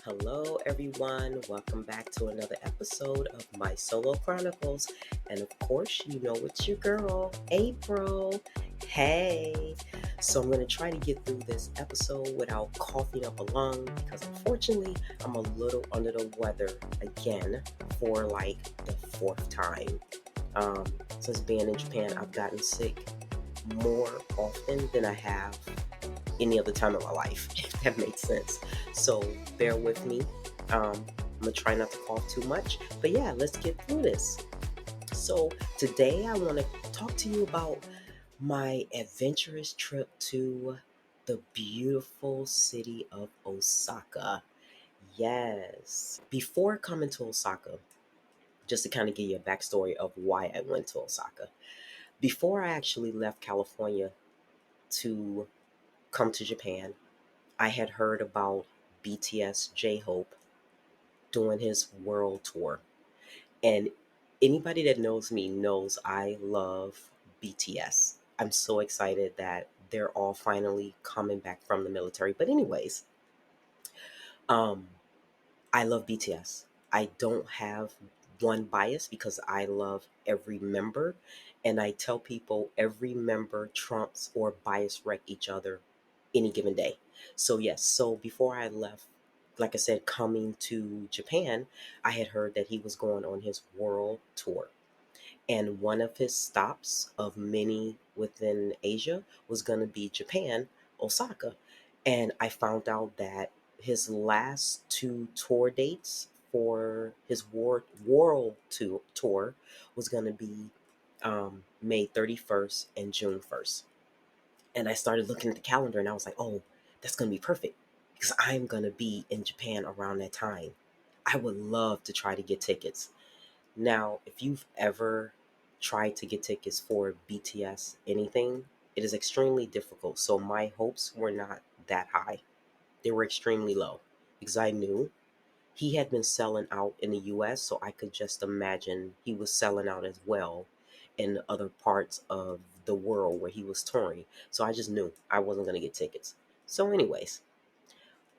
Hello, everyone. Welcome back to another episode of My Solo Chronicles. And of course, you know it's your girl, April. Hey. So, I'm going to try to get through this episode without coughing up a lung because unfortunately, I'm a little under the weather again for like the fourth time. Um, since being in Japan, I've gotten sick more often than I have any other time in my life, if that makes sense. So bear with me. I'm gonna try not to cough too much, but yeah, let's get through this. So today I want to talk to you about my adventurous trip to the beautiful city of Osaka. Yes. Before coming to Osaka, just to kind of give you a backstory of why I went to Osaka. Before I actually left California to come to Japan, I had heard about BTS J-Hope doing his world tour. And anybody that knows me knows I love BTS. I'm so excited that they're all finally coming back from the military. But anyways, um I love BTS. I don't have one bias because I love every member, and I tell people every member trumps or bias wreck each other any given day. So yes, so before I left, like I said, coming to Japan, I had heard that he was going on his world tour. And one of his stops of many within Asia was going to be Japan, Osaka. And I found out that his last two tour dates for his tour was going to be May 31st and June 1st. And I started looking at the calendar and I was like, oh, that's going to be perfect because I'm going to be in Japan around that time. I would love to try to get tickets. Now, if you've ever tried to get tickets for BTS anything, it is extremely difficult. So my hopes were not that high. They were extremely low because I knew he had been selling out in the US, so I could just imagine he was selling out as well in other parts of the world where he was touring. So I just knew I wasn't going to get tickets. So anyways,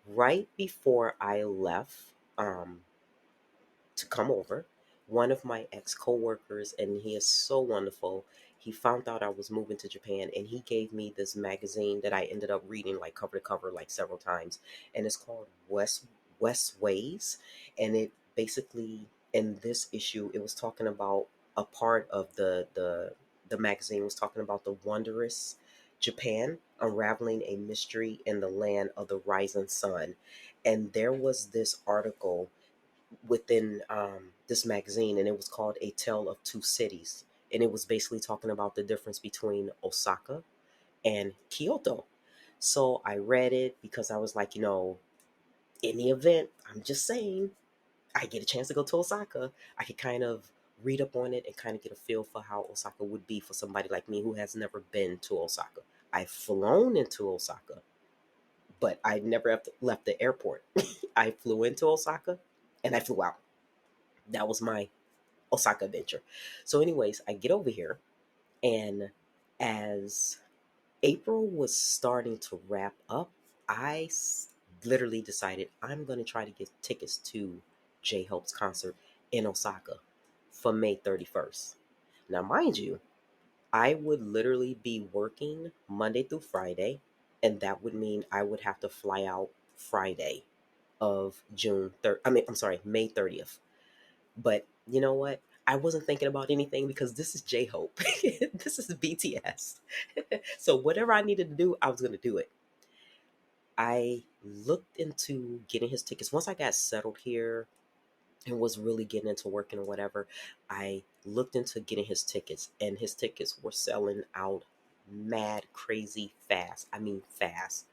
right before I left, to come over. One of my ex coworkers, and he is so wonderful. He found out I was moving to Japan, and he gave me this magazine that I ended up reading like cover to cover like several times, and it's called West Ways, and it basically in this issue it was talking about a part of the magazine was talking about the wondrous Japan unraveling a mystery in the land of the rising sun, and there was this article within this magazine, and it was called A Tale of Two Cities. And it was basically talking about the difference between Osaka and Kyoto. So I read it because I was like, in the event, I'm just saying, I get a chance to go to Osaka, I could kind of read up on it and kind of get a feel for how Osaka would be for somebody like me who has never been to Osaka. I've flown into Osaka, but I never left the airport. I flew into Osaka and I flew out. That was my Osaka adventure. So, anyways, I get over here, and as April was starting to wrap up, literally decided I'm going to try to get tickets to J Hope's concert in Osaka for May 31st. Now, mind you, I would literally be working Monday through Friday, and that would mean I would have to fly out Friday of June 3rd. I'm sorry, May 30th. But you know what? I wasn't thinking about anything because this is J Hope. This is BTS. So whatever I needed to do, I was going to do it. I looked into getting his tickets. Once I got settled here and was really getting into working or whatever, I looked into getting his tickets, and his tickets were selling out mad crazy fast. I mean, fast.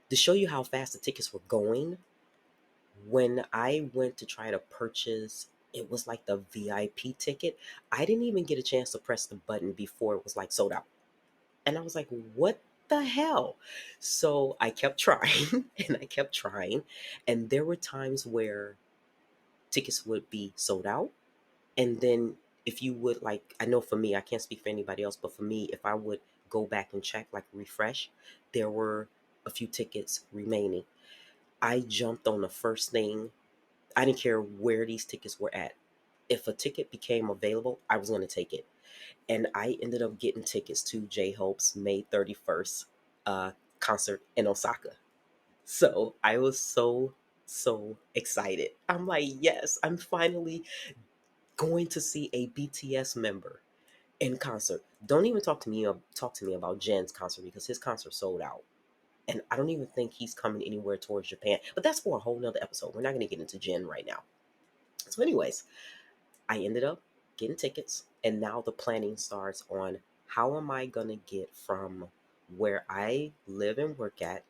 To show you how fast the tickets were going, when I went to try to purchase, it was like the VIP ticket. I didn't even get a chance to press the button before it was like sold out. And I was like, what the hell? So I kept trying and I kept trying. And there were times where tickets would be sold out. And then if you would like, I know for me, I can't speak for anybody else, but for me, if I would go back and check, like refresh, there were a few tickets remaining. I jumped on the first thing. I didn't care where these tickets were at. If a ticket became available, I was going to take it. And I ended up getting tickets to J Hope's May 31st uh, concert in Osaka. So I was so excited. I'm like, yes, I'm finally going to see a BTS member in concert. Don't even talk to me about Jen's concert because his concert sold out. And I don't even think he's coming anywhere towards Japan. But that's for a whole nother episode. We're not going to get into Jen right now. So, anyways, I ended up getting tickets, and now the planning starts on how am I going to get from where I live and work at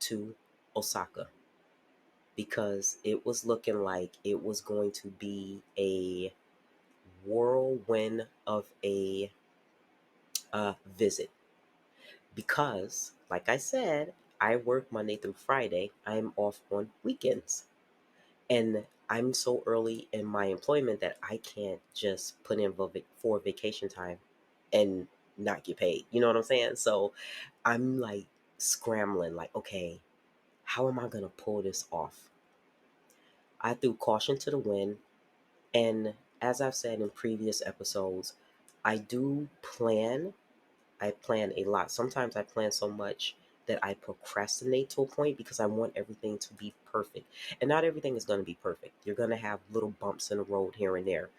to Osaka, because it was looking like it was going to be a whirlwind of a visit. Because, like I said, I work Monday through Friday, I'm off on weekends. And I'm so early in my employment that I can't just put in for vacation time and not get paid. You know what I'm saying? So I'm like scrambling, like, okay, how am I going to pull this off? I threw caution to the wind. And as I've said in previous episodes, I do plan. I plan a lot. Sometimes I plan so much that I procrastinate to a point because I want everything to be perfect. And not everything is going to be perfect. You're going to have little bumps in the road here and there.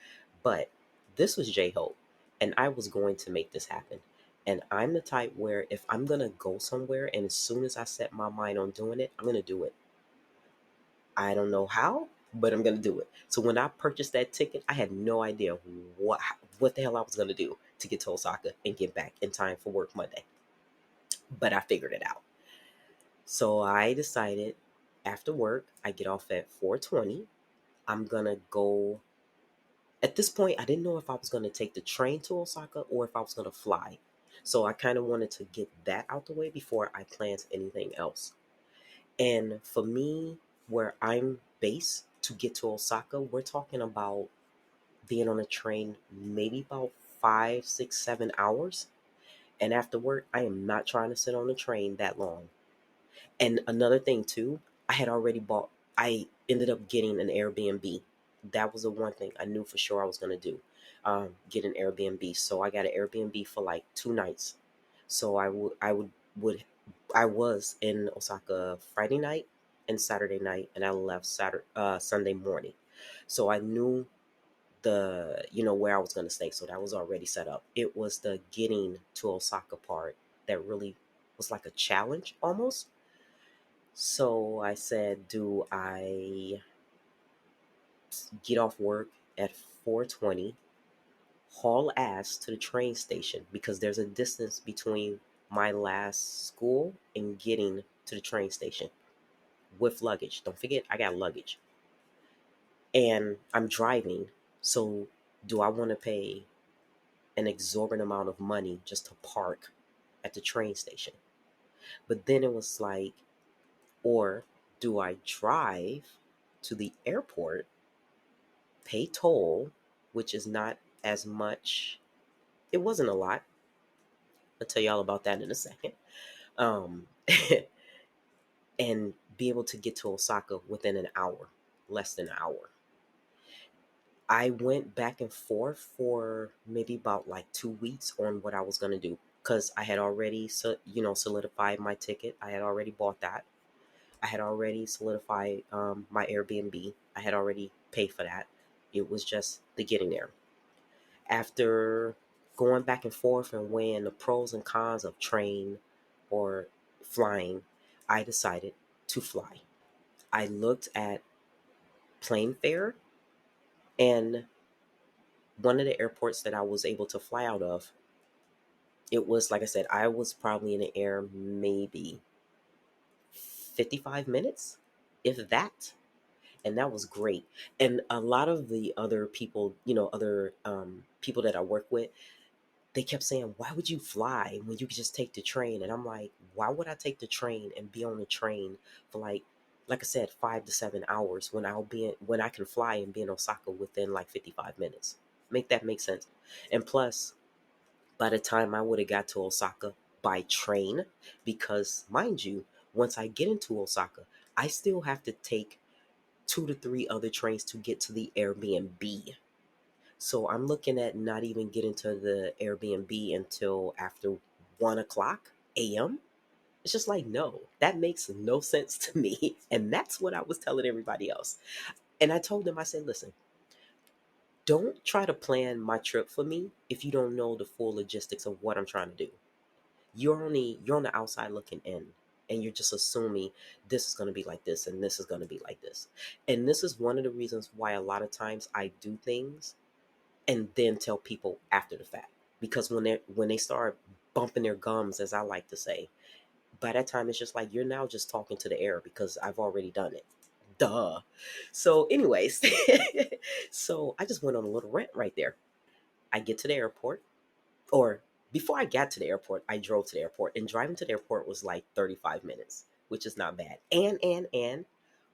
But this was J Hope, and I was going to make this happen. And I'm the type where if I'm going to go somewhere and as soon as I set my mind on doing it, I'm going to do it. I don't know how, but I'm gonna do it. So when I purchased that ticket, I had no idea what the hell I was gonna do to get to Osaka and get back in time for work Monday. But I figured it out. So I decided after work, I get off at 4:20. I'm gonna go. At this point, I didn't know if I was gonna take the train to Osaka or if I was gonna fly. So I kind of wanted to get that out the way before I planned anything else. And for me, where I'm based to get to Osaka, we're talking about being on a train maybe about 5, 6, 7 hours. And after work, I am not trying to sit on the train that long. And another thing too, I ended up getting an Airbnb. That was the one thing I knew for sure I was going to do. Get an Airbnb. So I got an Airbnb for like 2 nights. So I was in Osaka Friday night and Saturday night, and I left Sunday morning. So I knew where I was going to stay. So that was already set up. It was the getting to Osaka part that really was like a challenge almost. So I said, do I get off work at 4:20, haul ass to the train station because there's a distance between my last school and getting to the train station with luggage. Don't forget, I got luggage. And I'm driving. So do I want to pay an exorbitant amount of money just to park at the train station? But then it was like, or do I drive to the airport, pay toll, which is not as much. It wasn't a lot. I'll tell y'all about that in a second. Um, and be able to get to Osaka within an hour, less than an hour. I went back and forth for maybe about like 2 weeks on what I was gonna do because I had already, solidified my ticket. I had already bought that. I had already solidified my Airbnb. I had already paid for that. It was just the getting there. After going back and forth and weighing the pros and cons of train or flying, I decided to fly. I looked at plane fare, and one of the airports that I was able to fly out of, it was like I said, I was probably in the air maybe 55 minutes, if that. And that was great. And a lot of the other people, other people that I work with, they kept saying, why would you fly when you could just take the train? And I'm like, why would I take the train and be on the train for like I said, 5 to 7 hours when I can fly and be in Osaka within like 55 minutes? Make that make sense. And plus, by the time I would have got to Osaka by train, because mind you, once I get into Osaka, I still have to take 2 to 3 other trains to get to the Airbnb. So I'm looking at not even getting to the Airbnb until after 1 o'clock a.m. It's just like, no, that makes no sense to me. And that's what I was telling everybody else. And I told them, I said, listen, don't try to plan my trip for me if you don't know the full logistics of what I'm trying to do. You're on the outside looking in, and you're just assuming this is going to be like this and this is going to be like this. And this is one of the reasons why a lot of times I do things and then tell people after the fact, because when they start bumping their gums, as I like to say, by that time it's just like you're now just talking to the air because I've already done it. Duh. So anyways, so I just went on a little rant right there. I get to the airport, or before I got to the airport, I drove to the airport, and driving to the airport was like 35 minutes, which is not bad. And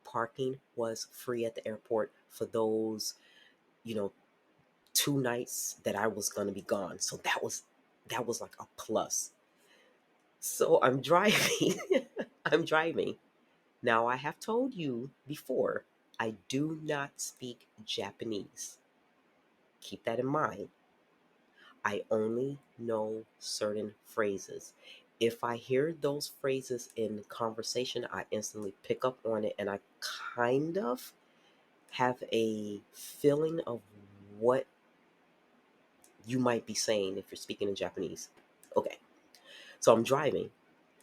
parking was free at the airport for those, you know, 2 nights that I was going to be gone. So that was like a plus. So I'm driving. I'm driving. Now I have told you before, I do not speak Japanese. Keep that in mind. I only know certain phrases. If I hear those phrases in conversation, I instantly pick up on it, and I kind of have a feeling of what you might be saying if you're speaking in Japanese. Okay, so I'm driving.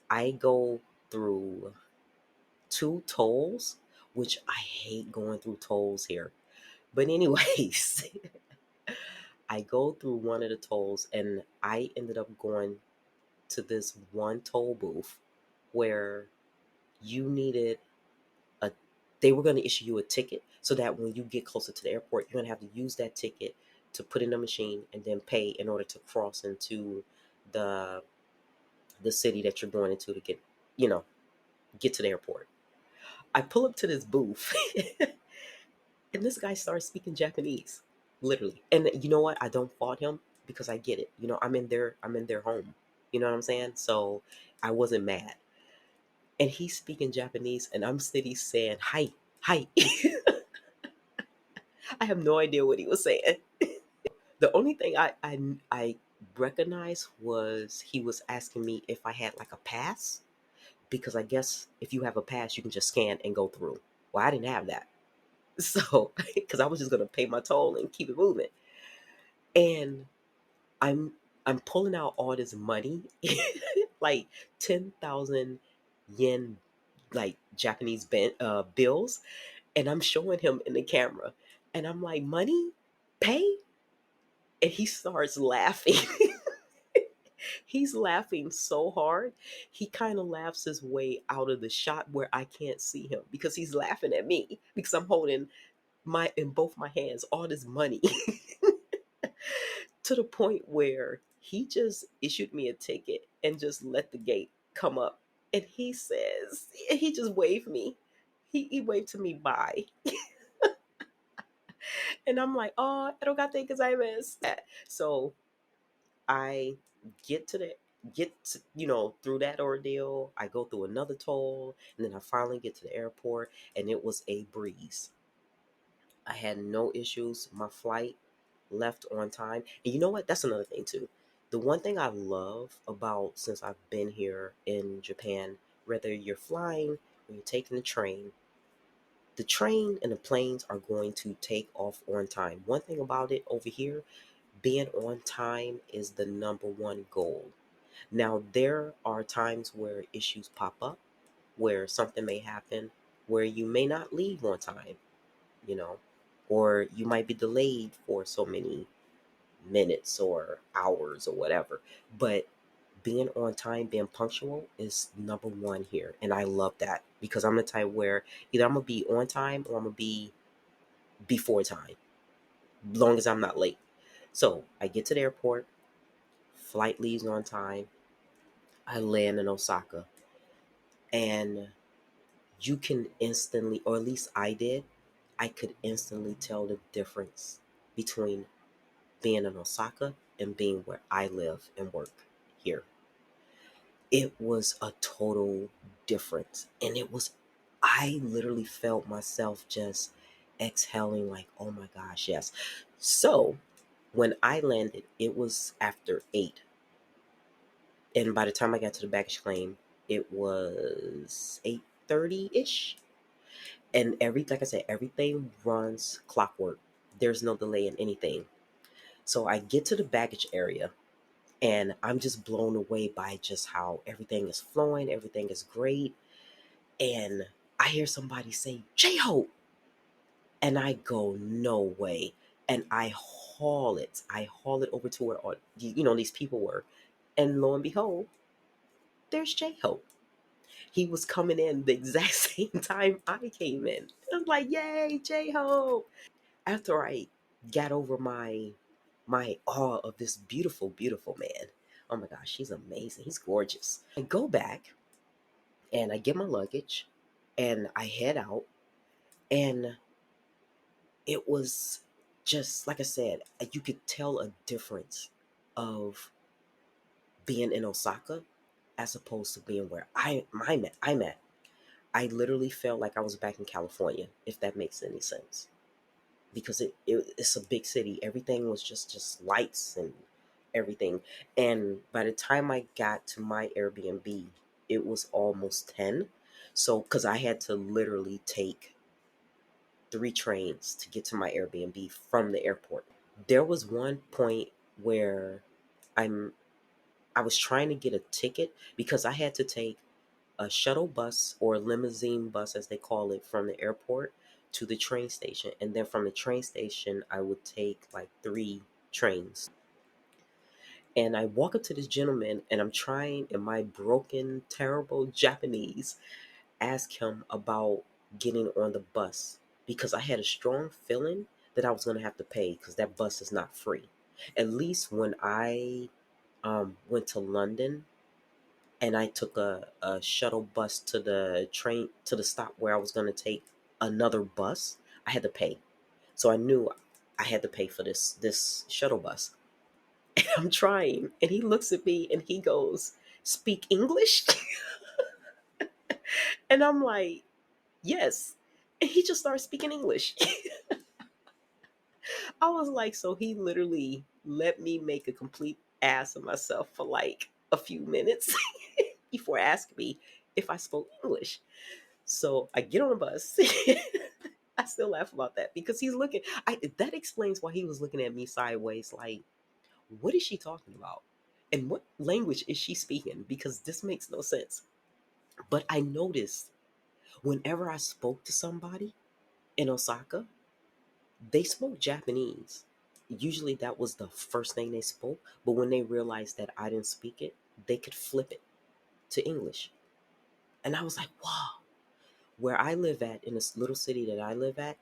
I go through 2 tolls, which I hate going through tolls here. But, anyways, I go through one of the tolls, and I ended up going to this one toll booth where you needed a they were going to issue you a ticket so that when you get closer to the airport, you're going to have to use that ticket to put in the machine and then pay in order to cross into the the city that you're going into to you know get to the airport. I pull up to this booth and this guy starts speaking Japanese, literally. And you know what? I don't fault him because I get it. I'm in their home. You know what I'm saying? So I wasn't mad. And he's speaking Japanese, and I'm steady saying hi, hi. I have no idea what he was saying. The only thing I recognized was he was asking me if I had like a pass, because I guess if you have a pass, you can just scan and go through. Well, I didn't have that. So, because I was just gonna pay my toll and keep it moving, and I'm I'm pulling out all this money, like 10,000 yen, like Japanese bills, and I'm showing him in the camera, and I'm like, money, pay, and he starts laughing. He's laughing so hard, he kind of laughs his way out of the shot where I can't see him because he's laughing at me because I'm holding my in both my hands all this money. To the point where he just issued me a ticket and just let the gate come up, and he just waved me. He waved to me bye. And I'm like, oh, erogate gozaimasu. So I get to the through that ordeal. I go through another toll, and then I finally get to the airport, and it was a breeze. I had no issues. My flight left on time. And you know what? That's another thing too. The one thing I love about, since I've been here in Japan, whether you're flying or you're taking the train and the planes are going to take off on time. One thing about it over here, being on time is the number one goal. Now, there are times where issues pop up, where something may happen, where you may not leave on time, you know, or you might be delayed for so many minutes or hours or whatever. But being on time, being punctual is number one here. And I love that because I'm the type where either I'm going to be on time or I'm going to be before time, long as I'm not late. So I get to the airport, flight leaves on time, I land in Osaka, and you can instantly, or at least I did, I could instantly tell the difference between being in Osaka and being where I live and work here. It was a total difference. And it was I literally felt myself just exhaling, like, oh my gosh, yes. So when I landed, it was after 8. And by the time I got to the baggage claim, it was 8:30-ish. And like I said, everything runs clockwork. There's no delay in anything. So I get to the baggage area, and I'm just blown away by just how everything is flowing, everything is great. And I hear somebody say, J-Hope. And I go, no way. And I haul it over to where all, these people were. And lo and behold, there's J-Hope. He was coming in the exact same time I came in. I'm like, yay, J-Hope. After I got over my awe of this beautiful, beautiful man. Oh my gosh, he's amazing. He's gorgeous. I go back and I get my luggage and I head out, and it was just like I said, you could tell a difference of being in Osaka as opposed to being where I'm at. I literally felt like I was back in California, if that makes any sense. Because it's a big city. Everything was just lights and everything. And by the time I got to my Airbnb, it was almost 10. So, because I had to literally take 3 trains to get to my Airbnb from the airport. There was one point where I'm I was trying to get a ticket because I had to take a shuttle bus or a limousine bus, as they call it, from the airport to the train station. And then from the train station, I would take like 3 trains. And I walk up to this gentleman and I'm trying, in my broken, terrible Japanese, ask him about getting on the bus because I had a strong feeling that I was going to have to pay because that bus is not free. At least when I went to London and I took a shuttle bus to the train to the stop where I was going to take another bus, I had to pay. So I knew I had to pay for this shuttle bus. And I'm trying, and he looks at me and he goes, "Speak English?" And I'm like, "Yes." And he just started speaking English. I was like, so he literally let me make a complete ass of myself for like a few minutes before asking me if I spoke English. So I get on the bus. I still laugh about that because he's looking. That explains why he was looking at me sideways, like, "What is she talking about? And what language is she speaking? Because this makes no sense." But I noticed whenever I spoke to somebody in Osaka, they spoke Japanese. Usually that was the first thing they spoke, but when they realized that I didn't speak it, they could flip it to English. And I was like, wow. Where I live at, in this little city that I live at,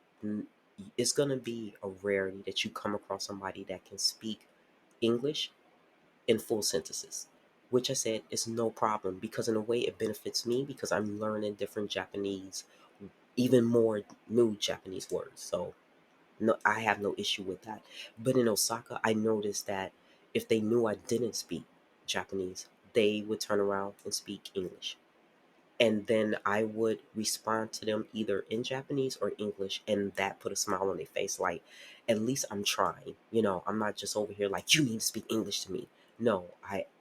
it's going to be a rarity that you come across somebody that can speak English in full sentences, which I said is no problem because in a way it benefits me because I'm learning different Japanese, even more new Japanese words. So no, I have no issue with that. But in Osaka, I noticed that if they knew I didn't speak Japanese, they would turn around and speak English. And then I would respond to them either in Japanese or English, and that put a smile on their face. Like, at least I'm trying. I'm not just over here like, you need to speak English to me. No,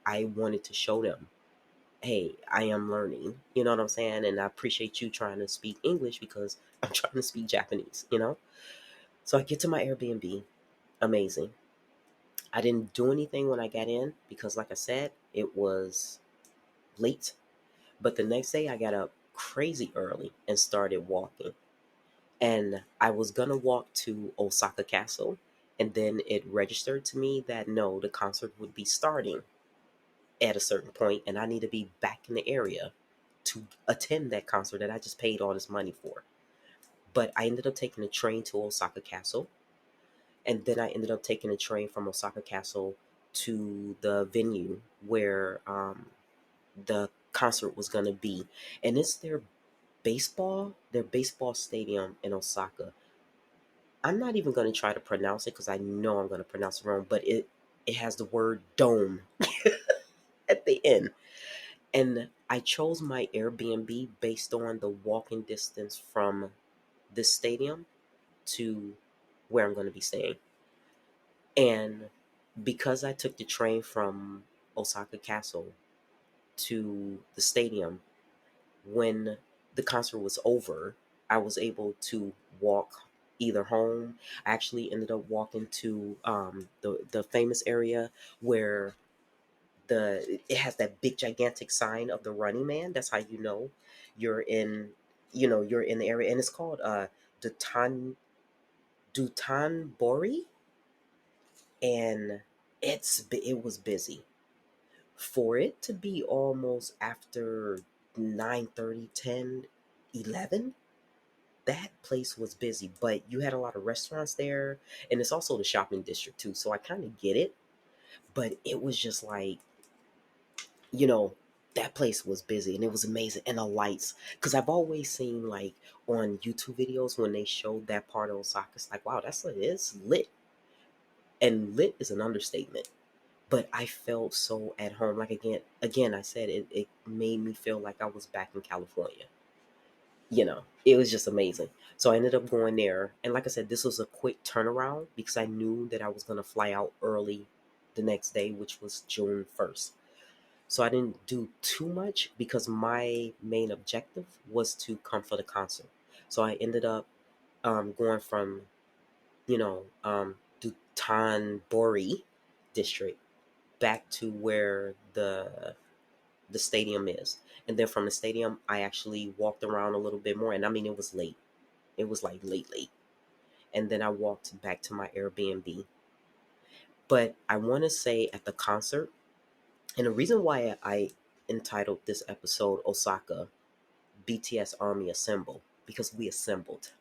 I wanted to show them, hey, I am learning. You know what I'm saying? And I appreciate you trying to speak English because I'm trying to speak Japanese. So I get to my Airbnb. Amazing. I didn't do anything when I got in because, like I said, it was late. But the next day, I got up crazy early and started walking. And I was going to walk to Osaka Castle. And then it registered to me that no, the concert would be starting at a certain point, and I need to be back in the area to attend that concert that I just paid all this money for. But I ended up taking a train to Osaka Castle. And then I ended up taking a train from Osaka Castle to the venue where the concert was going to be. And it's their baseball stadium in Osaka. I'm not even going to try to pronounce it because I know I'm going to pronounce it wrong, but it has the word dome at the end. And I chose my Airbnb based on the walking distance from this stadium to where I'm going to be staying. And because I took the train from Osaka Castle to the stadium, when the concert was over, I was able to walk either home. I actually ended up walking to the famous area where it has that big gigantic sign of the Running Man. That's how you know you're in you're in the area, and it's called Doton Dotonbori, and it was busy for it to be almost after 9:30, 10, 11. That place was busy, but you had a lot of restaurants there, and it's also the shopping district too, so I kind of get it. But it was just like, you know that place was busy, and it was amazing, and the lights, because I've always seen, like, on YouTube videos when they showed that part of Osaka, it's like, wow, it's lit. And lit is an understatement. But I felt so at home. Like, again, I said it made me feel like I was back in California. It was just amazing. So I ended up going there, and like I said, this was a quick turnaround because I knew that I was going to fly out early the next day, which was June 1st. So I didn't do too much because my main objective was to come for the concert. So I ended up going from, Dotonbori district back to where the stadium is. And then from the stadium, I actually walked around a little bit more. And I mean, it was late. It was like late, late. And then I walked back to my Airbnb. But I want to say at the concert, and the reason why I entitled this episode Osaka BTS Army Assemble, because we assembled.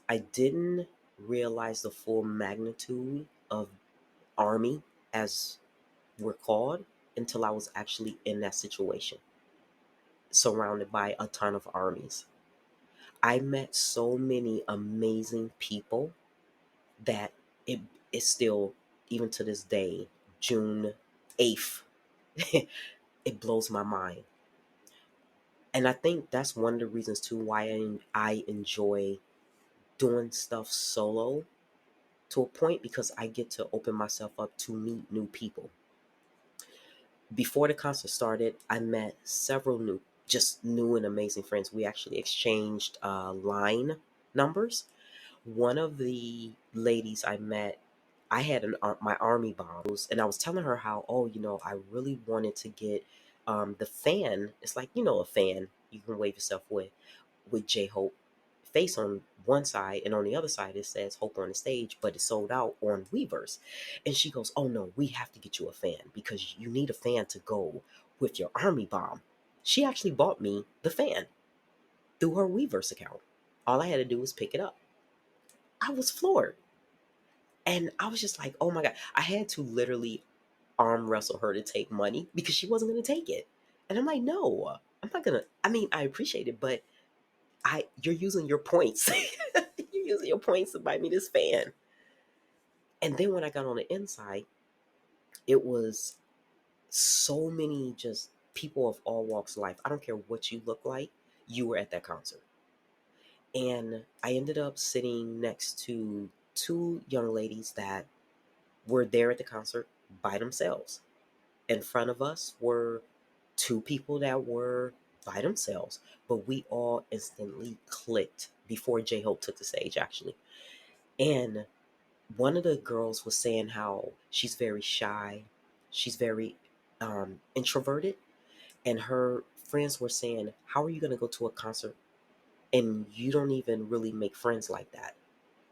I didn't realize the full magnitude of Army, as we're called, until I was actually in that situation, surrounded by a ton of armies. I met so many amazing people that it is still, even to this day, June 8th, it blows my mind. And I think that's one of the reasons too why I enjoy doing stuff solo to a point, because I get to open myself up to meet new people. Before the concert started, I met several just new and amazing friends. We actually exchanged line numbers. One of the ladies I met, I had my army bombs, and I was telling her how, oh, I really wanted to get the fan. It's like, a fan you can wave yourself with J-Hope face on one side, and on the other side it says Hope on the Stage, but it's sold out on Weverse. And she goes, oh no, we have to get you a fan because you need a fan to go with your army bomb. She actually bought me the fan through her Weverse account. All I had to do was pick it up. I was floored. And I was just like, oh my God. I had to literally arm wrestle her to take money because she wasn't going to take it. And I'm like, no, I'm not going to. I mean, I appreciate it, but you're using your points. You're using your points to buy me this fan. And then when I got on the inside, it was so many just people of all walks of life. I don't care what you look like, you were at that concert. And I ended up sitting next to two young ladies that were there at the concert by themselves. In front of us were two people that were by themselves, but we all instantly clicked before J Hope took the stage, actually. And one of the girls was saying how she's very shy, she's very introverted, and her friends were saying, how are you going to go to a concert and you don't even really make friends like that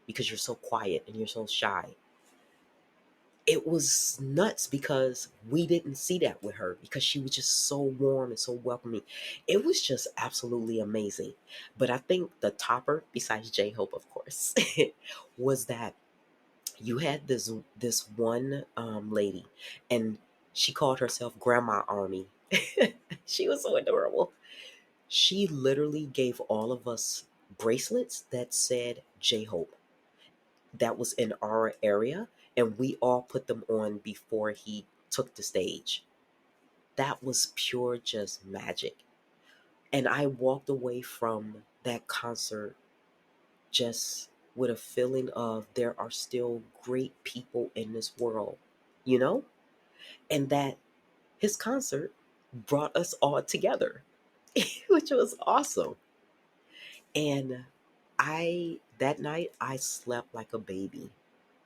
because you're so quiet and you're so shy? It was nuts because we didn't see that with her because she was just so warm and so welcoming. It was just absolutely amazing. But I think the topper, besides J Hope, of course, was that you had this one lady, and she called herself Grandma Army. She was so adorable. She literally gave all of us bracelets that said J Hope, that was in our area, and we all put them on before he took the stage. that was pure just magic. And I walked away from that concert just with a feeling of there are still great people in this world, you know? And that his concert brought us all together, which was awesome. And that night, I slept like a baby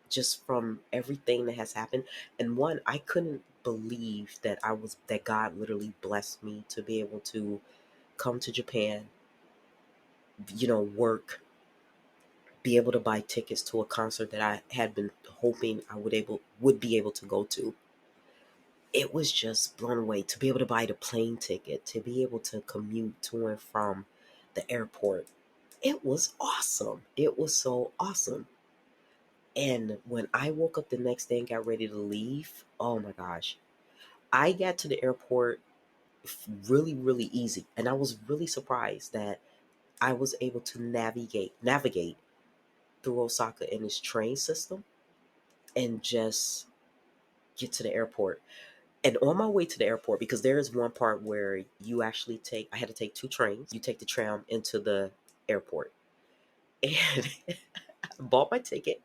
just from everything that has happened. And one, I couldn't believe that God literally blessed me to be able to come to Japan, work, be able to buy tickets to a concert that I had been hoping I would be able to go to. It was just blown away to be able to buy the plane ticket, to be able to commute to and from the airport. It was awesome. It was so awesome. And when I woke up the next day and got ready to leave, oh my gosh, I got to the airport really, really easy. And I was really surprised that I was able to navigate through Osaka in this train system and just get to the airport. And on my way to the airport, because there is one part where I had to take two trains. You take the tram into the airport. And I bought my ticket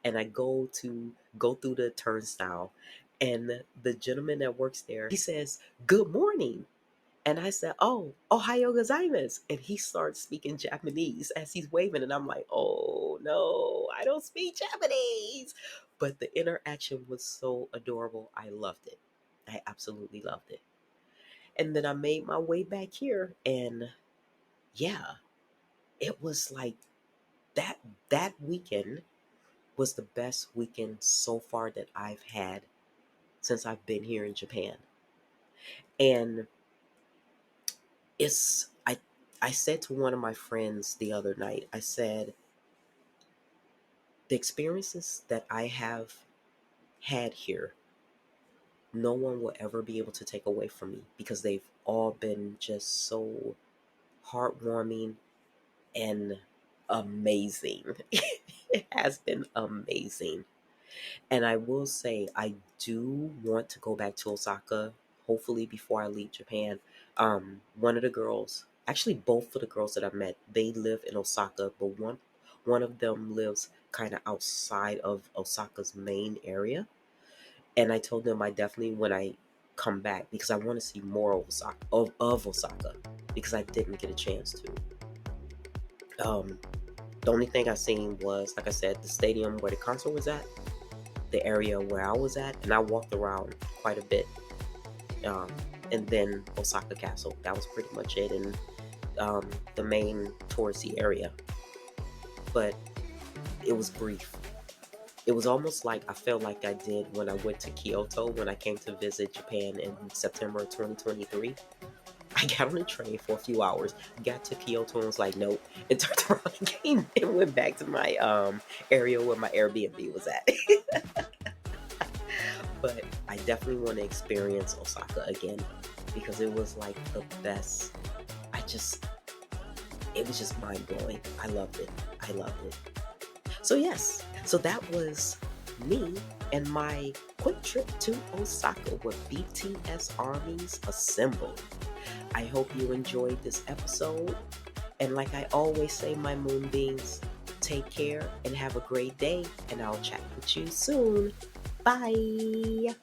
and I go through the turnstile. And the gentleman that works there, he says, "Good morning." And I said, "Oh, Ohayo gozaimasu." And he starts speaking Japanese as he's waving. And I'm like, "Oh, no, I don't speak Japanese." But the interaction was so adorable. I loved it. I absolutely loved it. And then I made my way back here. And yeah, it was like that, that weekend was the best weekend so far that I've had since I've been here in Japan. And it's, I said to one of my friends the other night, I said, the experiences that I have had here, no one will ever be able to take away from me because they've all been just so heartwarming and amazing. It has been amazing. And I will say, I do want to go back to Osaka, hopefully before I leave Japan. One of the girls, actually both of the girls that I met, they live in Osaka, but one of them lives kind of outside of Osaka's main area. And I told them I definitely, when I come back, because I want to see more of Osaka, because I didn't get a chance to. Um, the only thing I seen was, like I said, the stadium where the concert was at, the area where I was at, and I walked around quite a bit. Um, and then Osaka Castle. That was pretty much it, and the main touristy area. But it was brief. It was almost like I felt like I did when I went to Kyoto when I came to visit Japan in September 2023. I got on the train for a few hours, got to Kyoto and was like, nope, and turned around and came and went back to my area where my Airbnb was at. But I definitely want to experience Osaka again because it was like the best. It was just mind blowing. I loved it. I loved it. So yes, so that was me and my quick trip to Osaka with BTS Armies Assemble. I hope you enjoyed this episode. And like I always say, my moonbeams, take care and have a great day. And I'll chat with you soon. Bye.